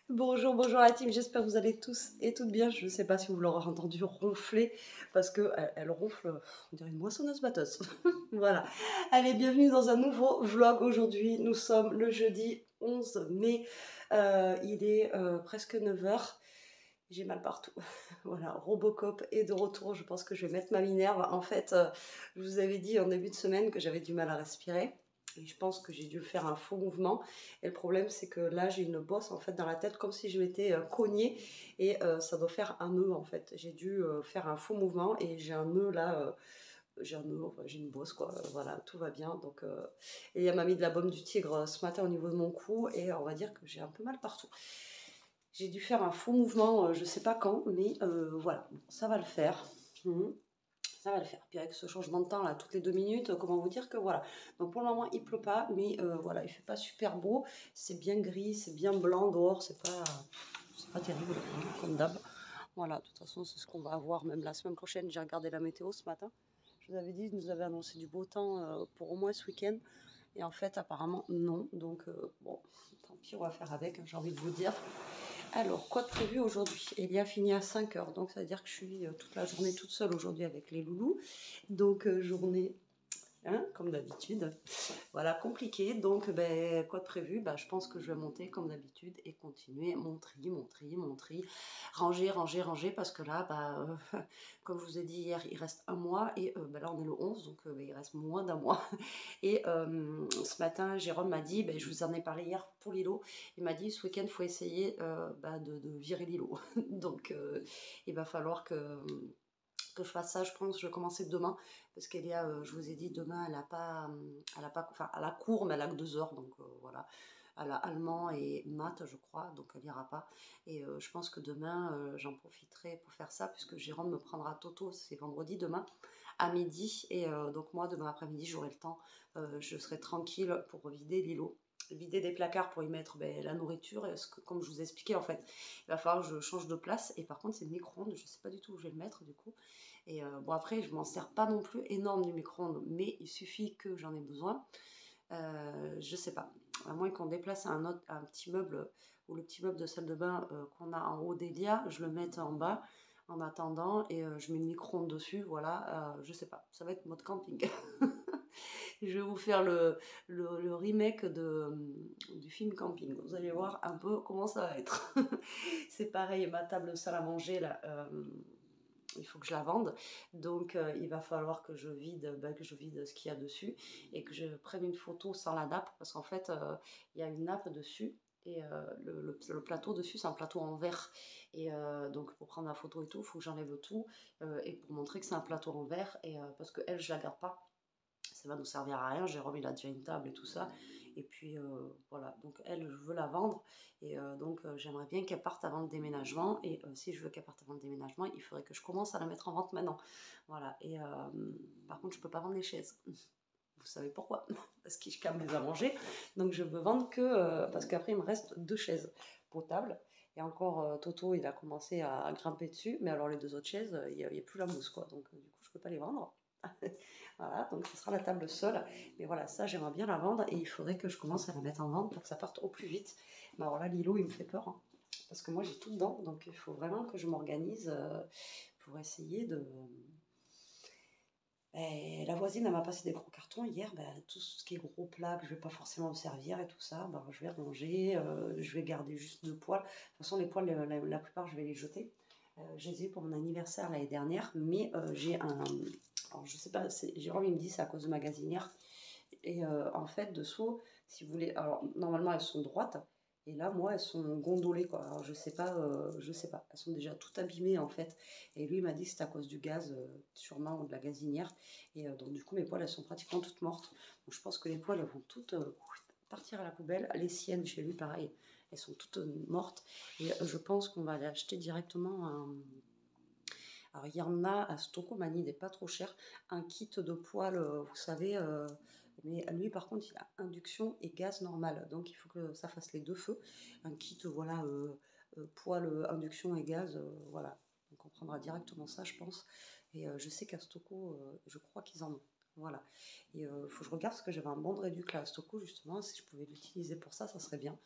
Bonjour, bonjour la team, j'espère que vous allez tous et toutes bien. Je ne sais pas si vous l'aurez entendu ronfler parce qu'elle ronfle, on dirait une moissonneuse batteuse. Voilà. Allez, bienvenue dans un nouveau vlog. Aujourd'hui, nous sommes le jeudi 11 mai. Il est presque 9 h. J'ai mal partout. Voilà, Robocop est de retour. Je pense que je vais mettre ma Minerve. En fait, je vous avais dit en début de semaine que j'avais du mal à respirer. Et je pense que j'ai dû faire un faux mouvement. Et le problème, c'est que là, j'ai une bosse en fait dans la tête, comme si je m'étais cognée. Et ça doit faire un nœud en fait. J'ai dû faire un faux mouvement et j'ai un nœud là. J'ai un nœud, enfin, j'ai une bosse quoi. Voilà, tout va bien. Donc, et elle m'a mis de la baume du tigre ce matin au niveau de mon cou. Et on va dire que j'ai un peu mal partout. J'ai dû faire un faux mouvement, je sais pas quand, mais voilà, ça va le faire. Mhm. Ça va le faire. Puis avec ce changement de temps là, toutes les 2 minutes, comment vous dire que voilà. Donc pour le moment, il pleut pas, mais voilà, il fait pas super beau. C'est bien gris, c'est bien blanc dehors, c'est pas terrible, hein, comme d'hab. Voilà, de toute façon, c'est ce qu'on va avoir même la semaine prochaine. J'ai regardé la météo ce matin. Je vous avais dit, nous avait annoncé du beau temps pour au moins ce week-end. Et en fait, apparemment, non. Donc, bon, tant pis, on va faire avec, hein, j'ai envie de vous dire. Alors, quoi de prévu aujourd'hui? Elia finit à 5 h, donc ça veut dire que je suis toute la journée toute seule aujourd'hui avec les loulous. Donc, journée, hein, comme d'habitude. Voilà, compliqué. Donc, ben, quoi de prévu? Ben, je pense que je vais monter comme d'habitude et continuer mon tri. Ranger, ranger, ranger, parce que là, ben, comme je vous ai dit hier, il reste un mois et ben, là, on est le 11, donc ben, il reste moins d'un mois. Et ce matin, Jérôme m'a dit, ben, je vous en ai parlé hier pour Lilo, il m'a dit ce week-end, il faut essayer ben, de virer Lilo. Donc, il va falloir que je fasse ça. Je pense que je vais commencer demain parce qu'elle je vous ai dit, demain, enfin, elle a cours, mais elle a que 2 heures. Donc voilà. Elle a allemand et maths, je crois, donc elle n'ira pas. Et je pense que demain, j'en profiterai pour faire ça, puisque Jérôme me prendra Toto, c'est vendredi demain, à midi. Et donc moi, demain après-midi, j'aurai le temps. Je serai tranquille pour vider l'îlot, vider des placards pour y mettre ben, la nourriture. Et comme je vous ai expliqué, en fait, il va falloir que je change de place. Et par contre, c'est le micro-ondes. Je ne sais pas du tout où je vais le mettre, du coup. Et bon, après, je m'en sers pas non plus énorme du micro-ondes, mais il suffit que j'en ai besoin. Je sais pas. À moins qu'on déplace un petit meuble, ou le petit meuble de salle de bain qu'on a en haut d'Elia, je le mette en bas en attendant et je mets le micro-ondes dessus. Voilà, je sais pas. Ça va être mode camping. Je vais vous faire le remake du film Camping. Vous allez voir un peu comment ça va être. C'est pareil, ma table salle à manger là. Il faut que je la vende, donc il va falloir que je vide ce qu'il y a dessus et que je prenne une photo sans la nappe, parce qu'en fait il y a une nappe dessus et le plateau dessus, c'est un plateau en verre, et donc pour prendre la photo et tout, il faut que j'enlève tout, et pour montrer que c'est un plateau en verre, et parce que elle, je la garde pas, ça va nous servir à rien. Jérôme, il a déjà une table et tout ça. Et puis voilà, donc elle, je veux la vendre. Et donc j'aimerais bien qu'elle parte avant le déménagement. Et si je veux qu'elle parte avant le déménagement, il faudrait que je commence à la mettre en vente maintenant. Voilà, et par contre, je peux pas vendre les chaises. Vous savez pourquoi? Parce que je calme les à manger. Donc je veux vendre que... parce qu'après, il me reste 2 chaises potables. Et encore, Toto, il a commencé à grimper dessus. Mais alors les 2 autres chaises, il n'y a plus la mousse, quoi. Donc du coup, je peux pas les vendre. Voilà, donc ce sera la table seule. Mais voilà, ça, j'aimerais bien la vendre et il faudrait que je commence à la mettre en vente pour que ça parte au plus vite. Mais alors là, Lilo, il me fait peur, hein, parce que moi, j'ai tout dedans. Donc il faut vraiment que je m'organise pour essayer de... la voisine, elle m'a passé des gros cartons hier. Tout ce qui est gros plat que je vais pas forcément me servir et tout ça, je vais ranger. Je vais garder juste 2 poêles. De toute façon, les poêles, la plupart, je vais les jeter. Je les ai eu pour mon anniversaire l'année dernière, mais j'ai un... Alors, je sais pas, Jérôme, il me dit c'est à cause de ma gazinière. Et en fait, dessous, si vous voulez... Alors, normalement, elles sont droites. Et là, moi, elles sont gondolées, quoi. Alors, je sais pas. Elles sont déjà toutes abîmées, en fait. Et lui, il m'a dit que c'était à cause du gaz, sûrement, ou de la gazinière. Et donc, du coup, mes poêles, elles sont pratiquement toutes mortes. Donc, je pense que les poêles, elles vont toutes partir à la poubelle. Les siennes, chez lui, pareil. Elles sont toutes mortes. Et je pense qu'on va aller acheter directement un... Alors, il y en a à Stocomanie, il n'est pas trop cher, un kit de poêle, vous savez, mais lui, par contre, il a induction et gaz normal. Donc, il faut que ça fasse les 2 feux. Un kit, voilà, poêle, induction et gaz, voilà. Donc, on prendra directement ça, je pense. Et je sais qu'à Stoco, je crois qu'ils en ont. Voilà. Et il faut que je regarde parce que j'avais un banc de réduc là à Stoco justement. Si je pouvais l'utiliser pour ça, ça serait bien.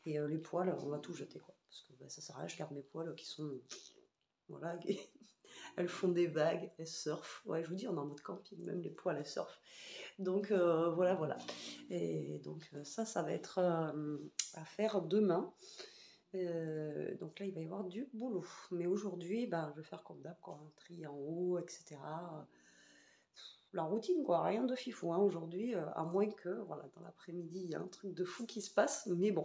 Et les poils, on va tout jeter quoi. Parce que bah, ça sert à rien, je garde mes poils qui sont. Voilà, elles font des vagues, elles surfent. Ouais, je vous dis, on est en mode camping, même les poils, elles surfent. Donc voilà, voilà. Et donc ça va être à faire demain. Donc là, il va y avoir du boulot. Mais aujourd'hui, bah, je vais faire comme d'hab, quoi, un tri en haut, etc. La routine, quoi, rien de fifou hein, aujourd'hui, à moins que, voilà, dans l'après-midi, il y a un truc de fou qui se passe, mais bon,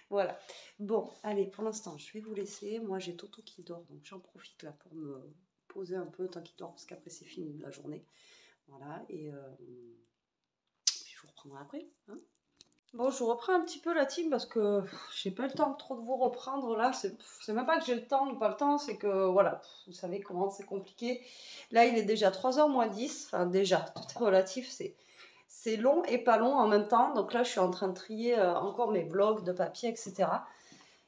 voilà. Bon, allez, pour l'instant, je vais vous laisser. Moi, j'ai Toto qui dort, donc j'en profite là pour me poser un peu tant qu'il dort, parce qu'après, c'est fini la journée. Voilà, et puis je vous reprendrai après, hein. Bon, je vous reprends un petit peu la team parce que j'ai pas le temps trop de vous reprendre là. C'est même pas que j'ai le temps ou pas le temps, c'est que voilà, vous savez comment c'est compliqué. Là, il est déjà 3h moins 10. Enfin, déjà, tout est relatif. C'est long et pas long en même temps. Donc là, je suis en train de trier encore mes blocs de papier, etc.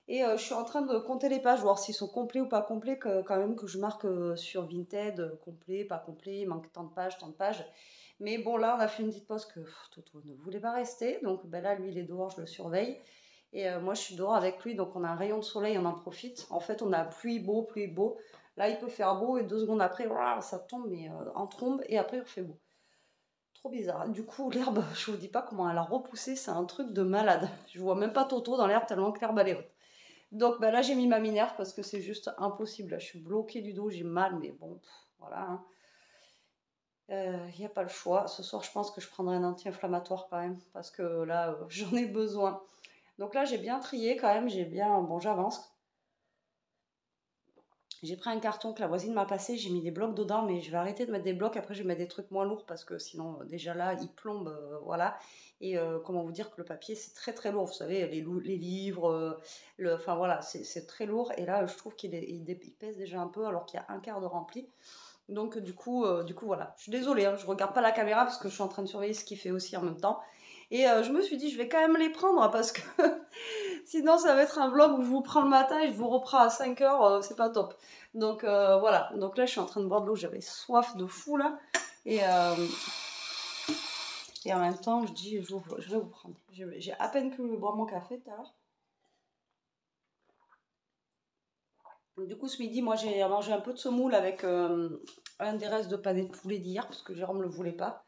Et je suis en train de compter les pages, voir s'ils sont complets ou pas complets, quand même que je marque sur Vinted, complet, pas complet, il manque tant de pages, tant de pages. Mais bon, là, on a fait une petite pause que Toto ne voulait pas rester. Donc ben là, lui, il est dehors, je le surveille. Et moi, je suis dehors avec lui. Donc on a un rayon de soleil, on en profite. En fait, on a pluie, beau, pluie, beau. Là, il peut faire beau et 2 secondes après, voilà, ça tombe, mais en trombe. Et après, il refait beau. Trop bizarre. Du coup, l'herbe, je vous dis pas comment elle a repoussé. C'est un truc de malade. Je vois même pas Toto dans l'herbe tellement que l'herbe, elle est haute. Donc bah là, j'ai mis ma Minerve parce que c'est juste impossible. Là, je suis bloquée du dos, j'ai mal, mais bon, voilà, hein. Il n'y a pas le choix. Ce soir, je pense que je prendrai un anti-inflammatoire quand même, parce que là, j'en ai besoin. Donc là, j'ai bien trié quand même, j'ai bien... Bon, j'avance. J'ai pris un carton que la voisine m'a passé, j'ai mis des blocs dedans, mais je vais arrêter de mettre des blocs. Après, je vais mettre des trucs moins lourds parce que sinon, déjà là, il plombe, voilà. Et comment vous dire que le papier, c'est très très lourd. Vous savez, les livres, enfin voilà, c'est très lourd. Et là, je trouve il pèse déjà un peu alors qu'il y a un quart de rempli. Donc du coup voilà. Je suis désolée, hein, je regarde pas la caméra parce que je suis en train de surveiller ce qu'il fait aussi en même temps. Et je me suis dit, je vais quand même les prendre parce que sinon ça va être un vlog où je vous prends le matin et je vous reprends à 5h, c'est pas top. Donc voilà, donc là je suis en train de boire de l'eau, j'avais soif de fou là. Et, euh, et en même temps, je dis, je vais vous prendre. J'ai à peine pu boire mon café tout à l'heure. Du coup, ce midi, moi, j'ai mangé un peu de semoule avec un des restes de panais de poulet d'hier, parce que Jérôme ne le voulait pas.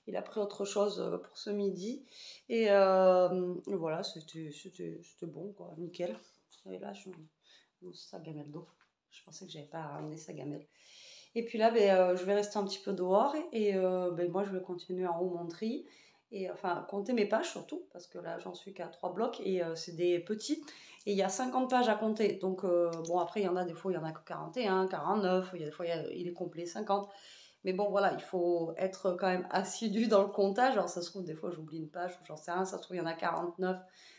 Il a pris autre chose pour ce midi. Et voilà, c'était bon, quoi, nickel. Et là, sa gamelle d'eau. Je pensais que j'avais pas ramené sa gamelle. Et puis là, ben, je vais rester un petit peu dehors et ben, moi, je vais continuer en haut mon tri. Et enfin, compter mes pages surtout, parce que là, j'en suis qu'à 3 blocs et c'est des petits. Et il y a 50 pages à compter. Donc, bon, après, il y en a des fois, il y en a que 41, 49. Il y a des fois, il est complet 50. Mais bon, voilà, il faut être quand même assidu dans le comptage. Alors, ça se trouve, des fois, j'oublie une page ou j'en sais rien. Ça se trouve, il y en a 49.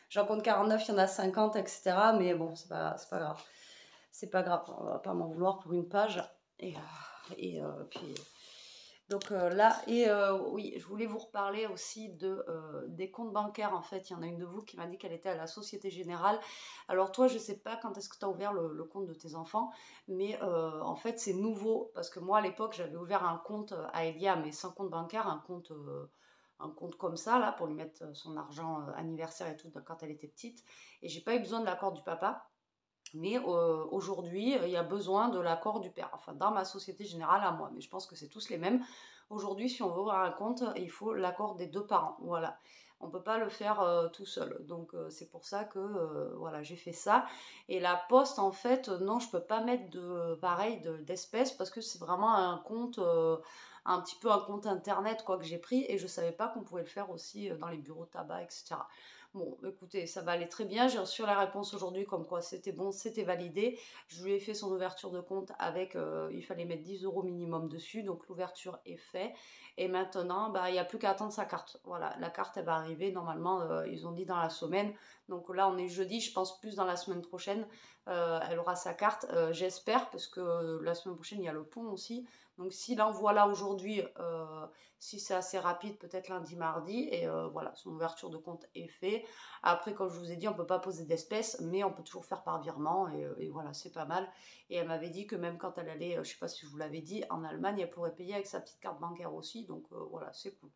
J'en compte 49, il y en a 50, etc. Mais bon, c'est pas grave. C'est pas grave, on va pas m'en vouloir pour une page. Et puis donc là, et oui, je voulais vous reparler aussi des comptes bancaires. En fait, il y en a une de vous qui m'a dit qu'elle était à la Société Générale. Alors toi, je sais pas quand est-ce que tu as ouvert le compte de tes enfants, mais en fait, c'est nouveau. Parce que moi, à l'époque, j'avais ouvert un compte à Elia, mais sans compte bancaire, un compte comme ça, là, pour lui mettre son argent anniversaire et tout, quand elle était petite. Et j'ai pas eu besoin de l'accord du papa. Mais aujourd'hui, il y a besoin de l'accord du père. Enfin, dans ma Société Générale à moi, mais je pense que c'est tous les mêmes. Aujourd'hui, si on veut ouvrir un compte, il faut l'accord des 2 parents. Voilà. On ne peut pas le faire tout seul. Donc, c'est pour ça que voilà, j'ai fait ça. Et la poste, en fait, non, je ne peux pas mettre d'espèces parce que c'est vraiment un compte, un petit peu un compte internet quoi, que j'ai pris. Et je ne savais pas qu'on pouvait le faire aussi dans les bureaux de tabac, etc. Bon, écoutez, ça va aller très bien. J'ai reçu la réponse aujourd'hui comme quoi c'était bon, c'était validé. Je lui ai fait son ouverture de compte avec, il fallait mettre 10 € minimum dessus. Donc l'ouverture est faite. Et maintenant, bah, il n'y a plus qu'à attendre sa carte. Voilà, la carte, elle va arriver normalement, ils ont dit dans la semaine. Donc là, on est jeudi, je pense plus dans la semaine prochaine. Elle aura sa carte, j'espère, parce que la semaine prochaine, il y a le pont aussi. Donc s'il envoie là aujourd'hui, si c'est assez rapide, peut-être lundi, mardi, et voilà, son ouverture de compte est faite. Après, comme je vous ai dit, on ne peut pas poser d'espèces, mais on peut toujours faire par virement, et voilà, c'est pas mal. Et elle m'avait dit que même quand elle allait, je ne sais pas si je vous l'avais dit, en Allemagne, elle pourrait payer avec sa petite carte bancaire aussi, donc voilà, c'est cool.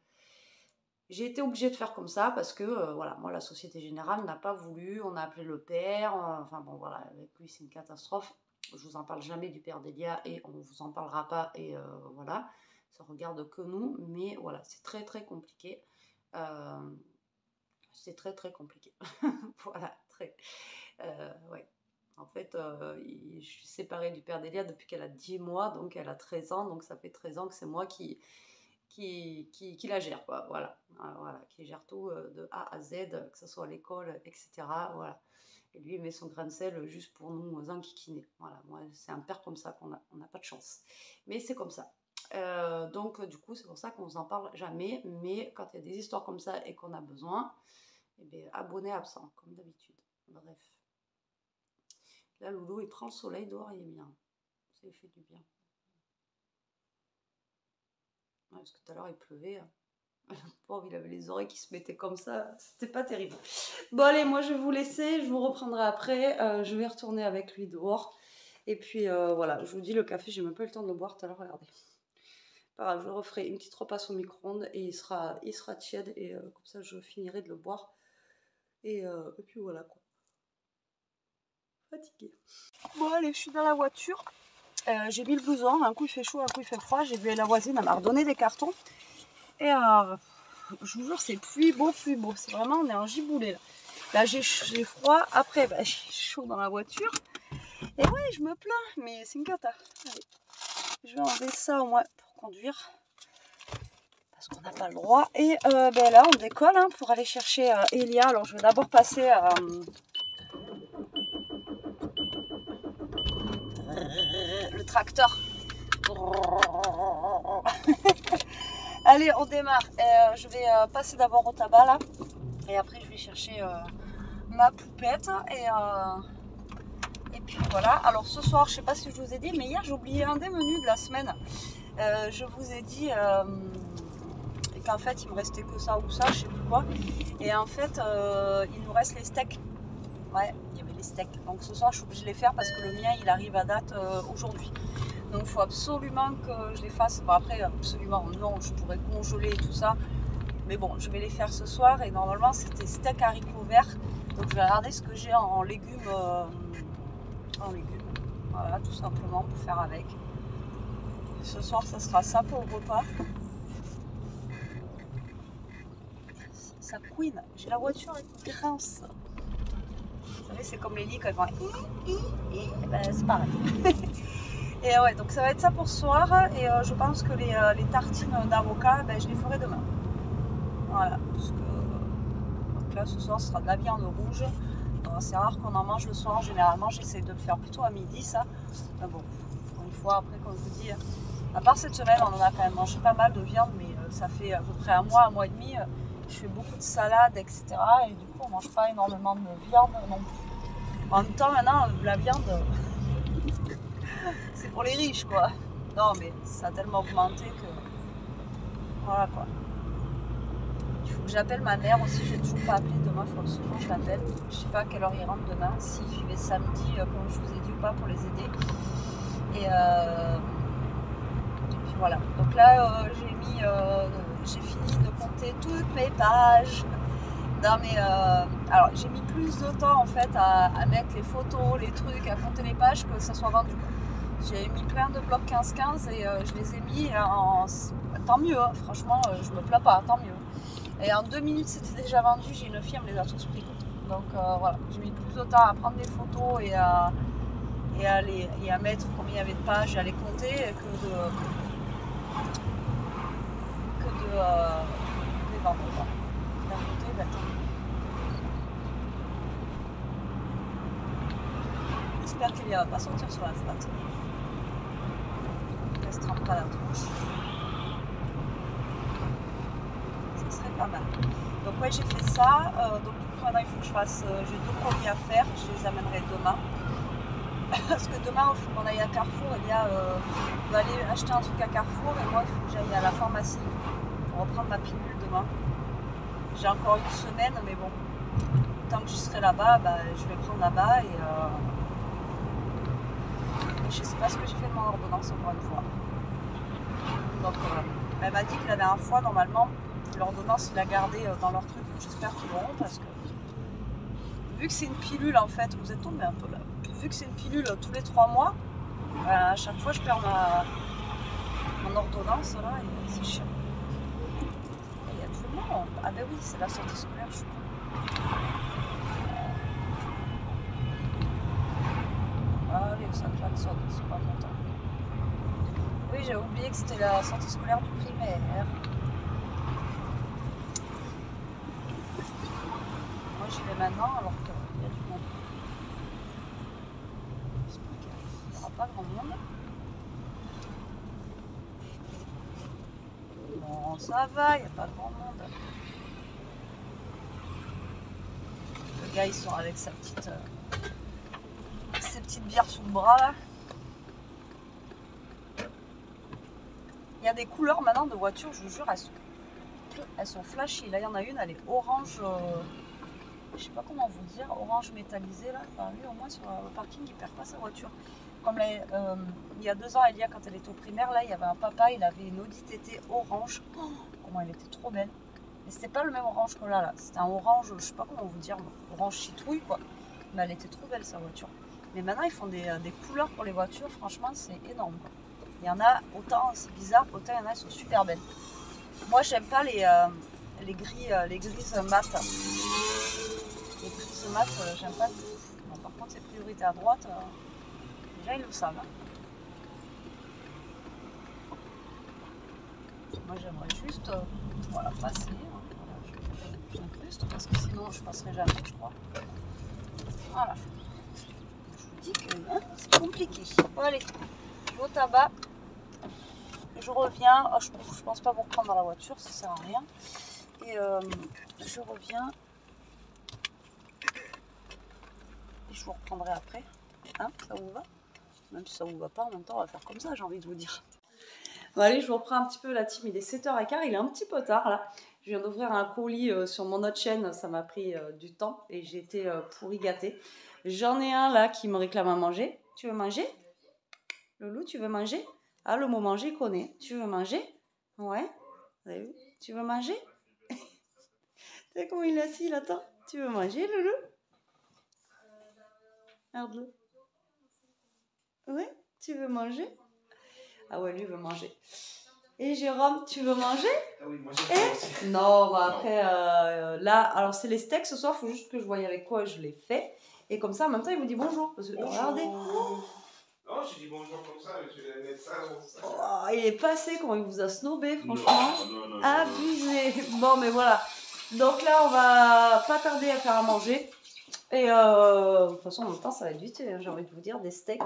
J'ai été obligée de faire comme ça parce que, voilà, moi, la Société Générale n'a pas voulu, on a appelé le père, enfin bon, voilà, avec lui, c'est une catastrophe. Je vous en parle jamais du père d'Elia et on vous en parlera pas, et voilà, ça regarde que nous, mais voilà, c'est très très compliqué. C'est très très compliqué. Voilà, très. Ouais. En fait, je suis séparée du père d'Elia depuis qu'elle a 10 mois, donc elle a 13 ans, donc ça fait 13 ans que c'est moi qui la gère, quoi. Voilà. Voilà, qui gère tout de A à Z, que ce soit à l'école, etc. Voilà. Et lui, il met son grain de sel juste pour nous enquiquiner. Voilà, moi, c'est un père comme ça qu'on a. On n'a pas de chance. Mais c'est comme ça. Donc, du coup, c'est pour ça qu'on ne vous en parle jamais. Mais quand il y a des histoires comme ça et qu'on a besoin, eh bien, abonné absent, comme d'habitude. Bref. Là, Loulou, il prend le soleil dehors, il est bien. Ça lui fait du bien. Ouais, parce que tout à l'heure, il pleuvait. Le pauvre, il avait les oreilles qui se mettaient comme ça. C'était pas terrible. Bon, allez, moi, je vais vous laisser. Je vous reprendrai après. Je vais retourner avec lui dehors. Et puis, voilà, je vous dis, le café, j'ai même pas eu le temps de le boire tout à l'heure. Regardez. Pas grave, je referai une petite repasse au micro-ondes et il sera tiède. Et comme ça, je finirai de le boire. Et puis voilà, quoi. Fatiguée. Bon, allez, je suis dans la voiture. J'ai mis le blouson. Un coup, il fait chaud, un coup, il fait froid. J'ai vu la voisine, elle m'a redonné des cartons. Et je vous jure, c'est plus beau. C'est vraiment, on est en giboulé là. Là, j'ai froid. Après, bah, j'ai chaud dans la voiture. Et ouais, je me plains, mais c'est une cata. Allez. Je vais enlever ça au moins pour conduire. Parce qu'on n'a pas le droit. Et ben là, on décolle hein, pour aller chercher Elia. Alors, je vais d'abord passer le tracteur. Allez, on démarre. Je vais passer d'abord au tabac là. Et après, je vais chercher ma poupette. Et puis voilà. Alors ce soir, je sais pas si je vous ai dit, mais hier, j'ai oublié un des menus de la semaine. Je vous ai dit qu'en fait, il me restait que ça ou ça, je sais plus quoi. Et en fait, il nous reste les steaks. Ouais, il y avait les steaks. Donc ce soir, je suis obligée de les faire parce que le mien, il arrive à date aujourd'hui. Donc il faut absolument que je les fasse. Bon après, absolument non, je pourrais congeler et tout ça. Mais bon, je vais les faire ce soir. Et normalement, c'était steak haricots verts. Donc je vais regarder ce que j'ai en légumes. Voilà, tout simplement pour faire avec. Ce soir, ça sera ça pour le repas. Ça couine. J'ai la voiture qui grince. Vous savez, c'est comme les lits quand ils vont. Et ben, c'est pareil. Et ouais, donc ça va être ça pour ce soir. Et je pense que les tartines d'avocat, ben, je les ferai demain. Voilà. Parce que donc là, ce soir, ce sera de la viande rouge. C'est rare qu'on en mange le soir. Généralement, j'essaie de le faire plutôt à midi, ça. Mais bon, une fois après, comme je vous dis, à part cette semaine, on en a quand même mangé pas mal de viande, mais ça fait à peu près un mois et demi. Je fais beaucoup de salades, etc. Et du coup, on mange pas énormément de viande non plus. En même temps, maintenant, la viande, c'est pour les riches, quoi. Non, mais ça a tellement augmenté que... Voilà, quoi. Il faut que j'appelle ma mère aussi. J'ai toujours pas appelé. Demain, il faut absolument que je l'appelle. Je sais pas à quelle heure il rentre demain. Si j'y vais samedi, comme je vous ai dit ou pas, pour les aider. Et puis voilà. Donc là, j'ai fini de compter toutes mes pages. Dans mes, alors, j'ai mis plus de temps en fait à mettre les photos, les trucs, à compter les pages que ça soit vendu. J'ai mis plein de blocs 15-15 et je les ai mis en... Tant mieux, hein. Franchement, je me plains pas, tant mieux. Et en 2 minutes, c'était déjà vendu. J'ai une fille, elle me les a tous pris. Donc voilà, j'ai mis plus de temps à prendre des photos et à mettre combien il y avait de pages et à les compter que de les vendre. D'un côté, bah, j'espère qu'elle ne va pas sortir sur la flotte. Elle ne se trempe pas la tronche. Ça serait pas mal. Donc ouais, j'ai fait ça. Donc du coup, maintenant, il faut que je fasse... j'ai 2 colis à faire. Je les amènerai demain. Parce que demain, il faut qu'on aille à Carrefour. Il y a, on va aller acheter un truc à Carrefour et moi, il faut que j'aille à la pharmacie pour reprendre ma pilule demain. J'ai encore une semaine, mais bon, tant que je serai là-bas, bah, je vais prendre là-bas et je sais pas ce que j'ai fait de mon ordonnance encore une fois. Donc, elle m'a dit que la dernière fois, normalement, l'ordonnance, il a gardé dans leur truc. J'espère qu'ils l'auront parce que vu que c'est une pilule en fait, vous êtes tombé un peu là. Vu que c'est une pilule tous les 3 mois, à chaque fois je perds mon ordonnance là et c'est chiant. Il y a tout le monde. Ah ben oui, c'est la sortie scolaire, je suis con. Allez, ça klaxonne, c'est pas content. Oui, j'ai oublié que c'était la sortie scolaire du primaire. Moi j'y vais maintenant alors qu'il y a du monde. J'espère qu'il n'y aura pas grand monde. Bon, ça va, il n'y a pas grand monde. Le gars, il sort avec ses petites bières sous le bras là. Il y a des couleurs maintenant de voitures, je vous jure, elles sont flashy. Là, il y en a une, elle est orange, je sais pas comment vous dire, orange métallisé là. Enfin, lui, au moins sur le parking, il perd pas sa voiture. Comme il y a 2 ans, Elia, quand elle était au primaire, là, il y avait un papa, il avait une Audi TT orange. Oh, comment elle était trop belle. Mais c'était pas le même orange que là. C'était un orange, je sais pas comment vous dire, orange citrouille quoi. Mais elle était trop belle sa voiture. Mais maintenant, ils font des couleurs pour les voitures, franchement, c'est énorme quoi. Il y en a autant, c'est bizarre, autant il y en a qui sont super belles. Moi, j'aime pas les grises mat. Les grises mat, j'aime pas du tout. Bon, par contre, c'est priorité à droite. Déjà, ils le savent. Hein. Moi, j'aimerais juste voilà, passer. Hein. Voilà, je m'incruste parce que sinon, je passerai jamais, je crois. Voilà. Je vous dis que hein, c'est compliqué. Bon, allez, je vais au tabac. Je reviens. Oh, je pense pas vous reprendre dans la voiture, ça sert à rien. Et je reviens. Et je vous reprendrai après. Hein, ça vous va? Même si ça vous va pas, en même temps, on va faire comme ça, j'ai envie de vous dire. Bon, allez, je vous reprends un petit peu la team. Il est 7h15, il est un petit peu tard là. Je viens d'ouvrir un colis sur mon autre chaîne, ça m'a pris du temps et j'ai été pourri gâtée. J'en ai un là qui me réclame à manger. Tu veux manger? Loulou, tu veux manger? Ah, le mot manger, il connaît. Tu veux manger? Ouais. Vous avez vu? Tu veux manger? Tu sais comment il est assis, il attend. Tu veux manger, Loulou? Regarde-le. Ouais, tu veux manger? Ah ouais, lui il veut manger. Et Jérôme, tu veux manger? Ah oui, moi j'ai aussi. Non, bah après, là, alors c'est les steaks ce soir, il faut juste que je voie avec quoi je les fais. Et comme ça, en même temps, il vous dit bonjour. Parce que, Bonjour. regardez. Non, j'ai dit bonjour comme ça, mais tu l'as mettre ça comme ça. Oh, il est passé, comment il vous a snobé, franchement. Non, abusé. Bon, mais voilà. Donc là, on va pas tarder à faire à manger. Et de toute façon, en même temps, ça va être vite, j'ai envie de vous dire, des steaks.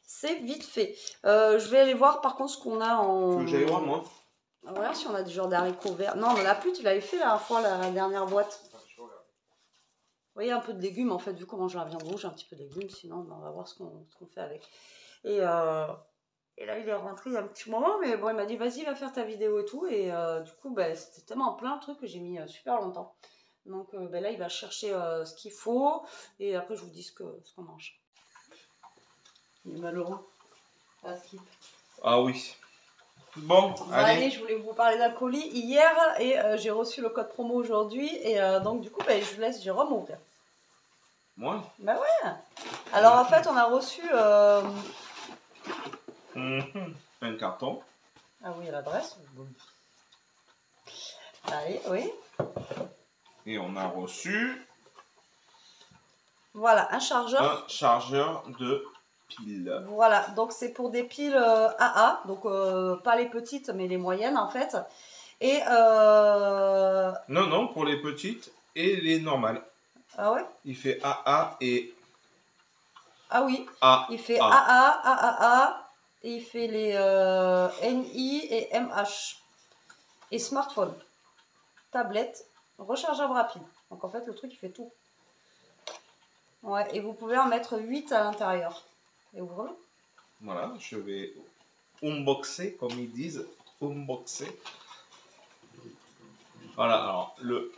C'est vite fait. Je vais aller voir par contre ce qu'on a en... Tu veux que j'aille voir moi? Regarde si on a du genre d'haricots verts. Non, on en a plus, tu l'avais fait la dernière fois, la dernière boîte. Vous voyez, un peu de légumes en fait, vu qu'on mange la viande rouge, un petit peu de légumes, sinon on va voir ce qu'on fait avec. Et là, il est rentré il y a un petit moment, mais bon, il m'a dit vas-y, va faire ta vidéo et tout. Et du coup, bah, c'était tellement plein de trucs que j'ai mis super longtemps. Donc bah, là, il va chercher ce qu'il faut et après, je vous dis ce qu'on mange. Il est malheureux. Ah, skip. Ah oui. Bon, allez. Je voulais vous parler d'un colis hier et j'ai reçu le code promo aujourd'hui et donc du coup je laisse Jérôme ouvrir. Moi? Bah ouais. Alors en fait on a reçu un carton. Ah oui, l'adresse. Allez, oui. Et on a reçu voilà un chargeur. Un chargeur de piles. Voilà, donc c'est pour des piles AA, donc pas les petites mais les moyennes en fait. Et Non, pour les petites et les normales. Ah ouais? Il fait AA et... Ah oui, il fait A. AA, AAA, et il fait les NI et MH. Et smartphone, tablette, rechargeable rapide. Donc en fait, le truc, il fait tout. Ouais, et vous pouvez en mettre 8 à l'intérieur. Et ouvre-le. Voilà, je vais unboxer, comme ils disent. Unboxer. Voilà, alors le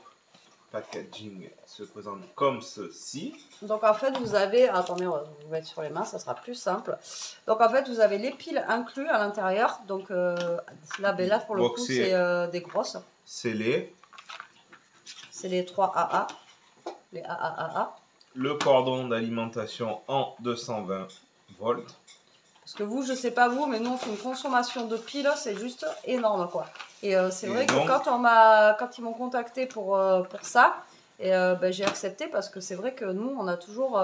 packaging se présente comme ceci. Donc en fait, vous avez... Attendez, on va vous mettre sur les mains, ça sera plus simple. Donc en fait, vous avez les piles inclus à l'intérieur. Donc là, ben là, pour le coup, c'est des grosses. C'est les... C'est les 3 AA. Les AAAA. Le cordon d'alimentation en 220 volts. Parce que vous, je sais pas vous, mais nous, on fait une consommation de piles, c'est juste énorme, quoi. Et c'est vrai donc, que quand ils m'ont contacté pour ça, et ben, j'ai accepté parce que c'est vrai que nous, on a toujours...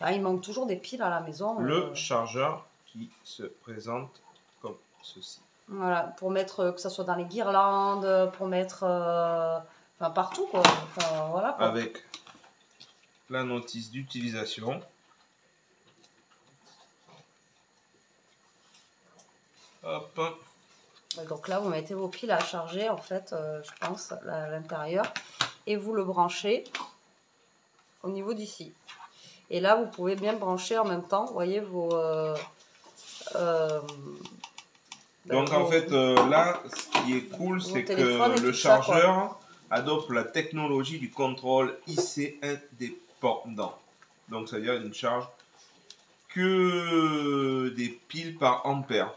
il manque toujours des piles à la maison. Le chargeur qui se présente comme ceci. Voilà, pour mettre, que ça soit dans les guirlandes, pour mettre... enfin, partout, quoi. Enfin, voilà, quoi. Avec la notice d'utilisation. Hop. Donc là, vous mettez vos piles à charger, en fait, je pense, à l'intérieur. Et vous le branchez au niveau d'ici. Et là, vous pouvez bien brancher en même temps, vous voyez, vos... donc en fait, là, ce qui est cool, c'est que le chargeur adopte la technologie du contrôle IC indépendant. Donc, c'est-à-dire il ne charge que des piles par ampère.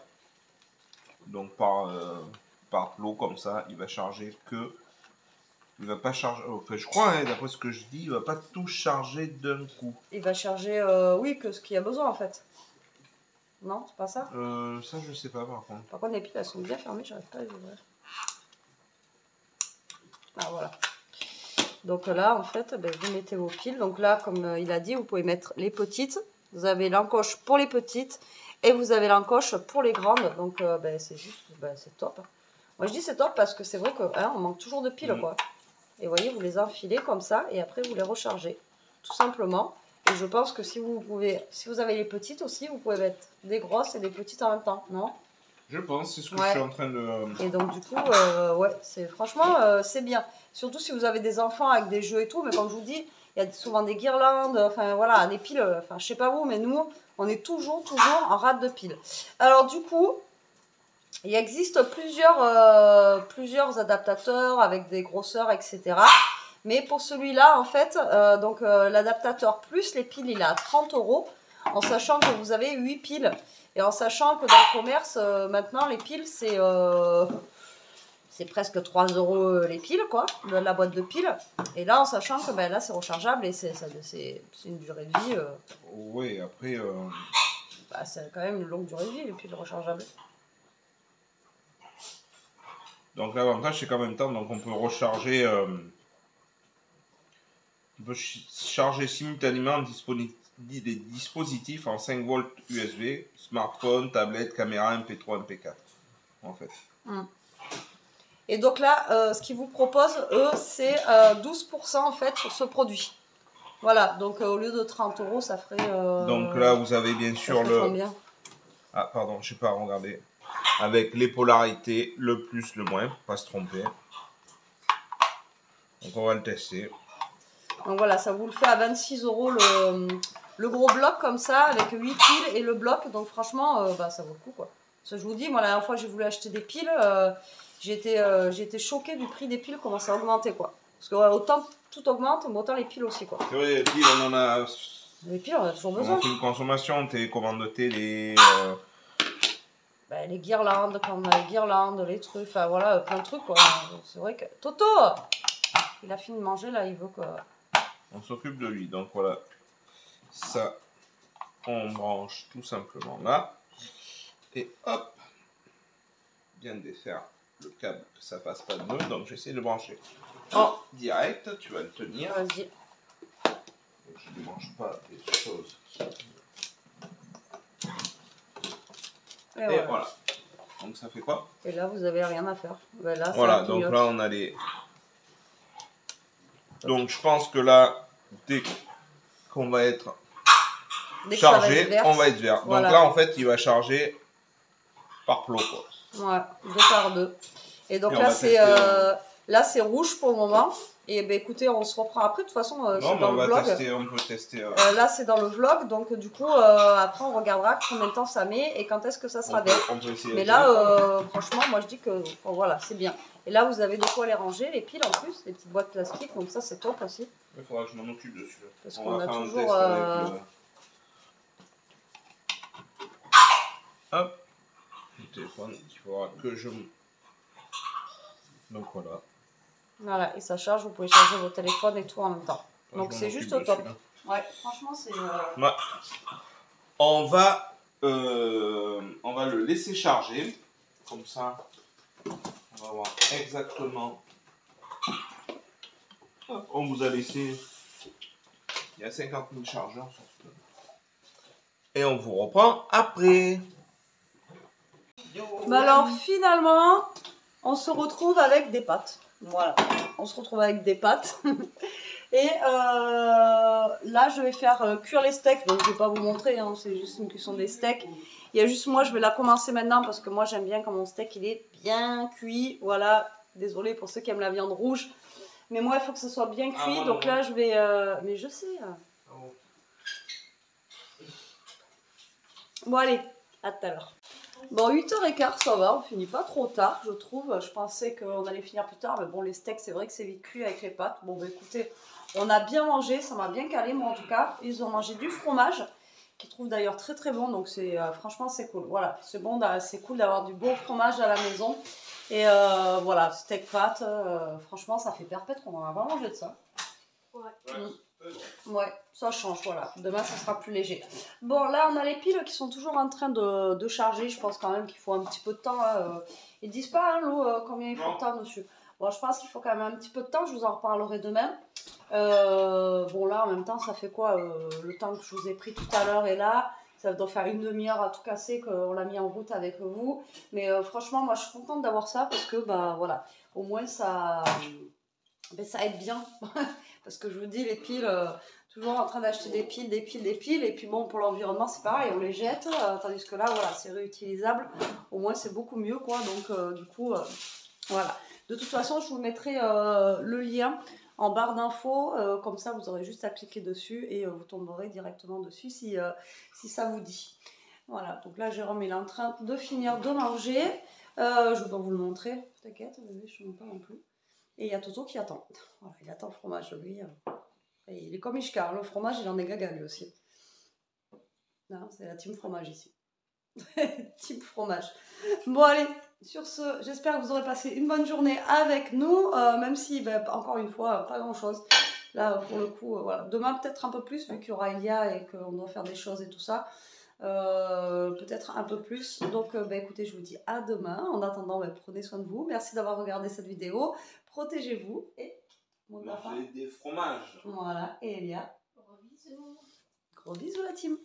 Donc par lot comme ça, il va charger que... Il va pas charger... Enfin, je crois, hein, d'après ce que je dis, il va pas tout charger d'un coup. Il va charger, oui, que ce qu'il y a besoin en fait. Non, c'est pas ça? Ça, je sais pas par contre. Par contre, les piles, elles sont bien fermées, j'arrive pas à les ouvrir. Ah, voilà. Donc là, en fait, ben, vous mettez vos piles. Donc là, comme il a dit, vous pouvez mettre les petites. Vous avez l'encoche pour les petites. Et vous avez l'encoche pour les grandes. Donc ben, c'est juste, ben, c'est top. Moi, je dis c'est top parce que c'est vrai qu'on hein, manque toujours de piles, quoi. Et vous voyez, vous les enfilez comme ça. Et après, vous les rechargez. Tout simplement. Et je pense que si vous avez les petites aussi, vous pouvez mettre des grosses et des petites en même temps, non? Je pense, c'est ce que je suis en train de... Et donc du coup, ouais, franchement, c'est bien. Surtout si vous avez des enfants avec des jeux et tout, mais comme je vous dis, il y a souvent des guirlandes, enfin voilà, des piles, enfin je sais pas vous, mais nous, on est toujours en rate de piles. Alors du coup, il existe plusieurs adaptateurs avec des grosseurs, etc. Mais pour celui-là, en fait, l'adaptateur plus les piles, il est à 30 €, en sachant que vous avez 8 piles. Et en sachant que dans le commerce, maintenant, les piles, c'est presque 3 € les piles, quoi, la boîte de piles. Et là, en sachant que ben, là, c'est rechargeable et c'est une durée de vie. Oui, après... Bah, c'est quand même une longue durée de vie, les piles rechargeables. Donc l'avantage, c'est qu'en même temps, donc, on peut recharger... on peut charger simultanément des dispositifs en 5 volts USB, smartphone, tablette, caméra, MP3, MP4, en fait. Et donc là, ce qu'ils vous proposent, eux, c'est 12% en fait sur ce produit. Voilà, donc au lieu de 30 €, ça ferait... donc là, vous avez bien sûr le... Combien? Ah, pardon, je sais pas, regardez. Avec les polarités, le plus, le moins, pas se tromper. Donc on va le tester. Donc voilà, ça vous le fait à 26 € le gros bloc comme ça, avec 8 piles et le bloc. Donc franchement, bah, ça vaut le coup, quoi. Parce que je vous dis, moi la dernière fois j'ai voulu acheter des piles, j'ai été choquée du prix des piles, comment ça a augmenté, quoi. Parce que autant tout augmente, mais autant les piles aussi, quoi. C'est vrai, les piles, on en a... Les piles, on a toujours besoin. On fait une consommation, télécommande de télé... Ben, les guirlandes, quand on a les guirlandes, les trucs, enfin voilà, plein de trucs, quoi. C'est vrai que... Toto, il a fini de manger, là, il veut que... On s'occupe de lui, donc voilà. Ça, on branche tout simplement là. Et hop, bien défaire le câble, que ça fasse pas de nœud. Donc j'essaie de brancher en direct. Tu vas le tenir. Vas-y. Je ne mange pas des choses. Et voilà. Donc ça fait quoi? Et là, vous avez rien à faire. Ben là, voilà, donc là on a les... Donc je pense que là, dès qu'on va être chargé, on va être vert. Voilà. Donc là en fait, il va charger par plot, quoi. Ouais, 2 par 2. Et donc là, c'est rouge pour le moment. Et ben écoutez, on se reprend après. De toute façon, Non, c'est mais dans on le va vlog. tester, on peut tester. Là, c'est dans le vlog. Donc, du coup, après, on regardera combien de temps ça met et quand est-ce que ça sera vert. On peut essayer. Mais là, franchement, moi, je dis que bon, voilà, c'est bien. Et là, vous avez de quoi les ranger, les piles en plus, les petites boîtes plastiques. Donc, ça, c'est top aussi. Il faudra que je m'en occupe dessus. Parce on qu'on va a faire toujours. un test avec le... Hop. Le téléphone, il faudra que je... Donc voilà. Voilà, et ça charge, vous pouvez charger vos téléphones et tout en même temps. Donc c'est juste au top. Dessus, Ouais, franchement, c'est... ouais. On va le laisser charger. Comme ça, on va voir exactement. Hop, on vous a laissé... Il y a 50 000 chargeurs sur ce... Et on vous reprend après. Bah alors, finalement, on se retrouve avec des pâtes. Voilà, on se retrouve avec des pâtes. Et là, je vais faire cuire les steaks. Donc, je ne vais pas vous montrer, hein, c'est juste une cuisson des steaks. Il y a juste moi, je vais la commencer maintenant parce que moi, j'aime bien quand mon steak il est bien cuit. Voilà, désolée pour ceux qui aiment la viande rouge. Mais moi, il faut que ce soit bien cuit. Ah, donc là, je vais... Mais je sais. Bon, allez, à tout à l'heure. Bon, 8h15, ça va, on finit pas trop tard, je trouve. Je pensais qu'on allait finir plus tard, mais bon, les steaks, c'est vrai que c'est vite cuit avec les pâtes. Bon, bah écoutez, on a bien mangé, ça m'a bien calé, moi en tout cas. Ils ont mangé du fromage, qu'ils trouvent d'ailleurs très très bon, donc c'est franchement, c'est cool. Voilà, c'est bon, c'est cool d'avoir du beau fromage à la maison. Et voilà, steak pâtes, franchement, ça fait perpète qu'on en a pas mangé de ça. Ouais. Ouais, ça change, voilà. Demain, ça sera plus léger. Bon, là, on a les piles qui sont toujours en train de charger. Je pense quand même qu'il faut un petit peu de temps. Ils disent pas, hein, Lou, combien il faut de temps dessus. Bon, je pense qu'il faut quand même un petit peu de temps. Je vous en reparlerai demain. Bon, là, en même temps, ça fait quoi le temps que je vous ai pris tout à l'heure et là, ça doit faire une demi-heure à tout casser qu'on l'a mis en route avec vous. Mais franchement, moi, je suis contente d'avoir ça parce que, bah, voilà, au moins, ça aide bien. Parce que je vous dis, les piles, toujours en train d'acheter des piles. Et puis bon, pour l'environnement, c'est pareil, on les jette. Tandis que là, voilà, c'est réutilisable. Au moins, c'est beaucoup mieux, quoi. Donc, du coup, voilà. De toute façon, je vous mettrai le lien en barre d'infos. Comme ça, vous aurez juste à cliquer dessus et vous tomberez directement dessus si ça vous dit. Voilà, donc là, Jérôme, il est en train de finir de manger. Je vais vous le montrer. T'inquiète, je ne montre pas non plus. Et il y a Toto qui attend. Voilà, il attend le fromage, lui. Et il est comme Ishkar, le fromage, il en est gaga lui aussi. Non, c'est la team fromage ici. Team fromage. Bon, allez, sur ce, j'espère que vous aurez passé une bonne journée avec nous, même si, ben, encore une fois, pas grand-chose. Là, pour le coup, voilà. Demain, peut-être un peu plus, vu qu'il y aura Elia et qu'on doit faire des choses et tout ça. Peut-être un peu plus. Donc, ben, écoutez, je vous dis à demain. En attendant, ben, prenez soin de vous. Merci d'avoir regardé cette vidéo. Protégez-vous et mangez des fromages. Voilà, et Elia. Gros bisous. Gros bisous la team.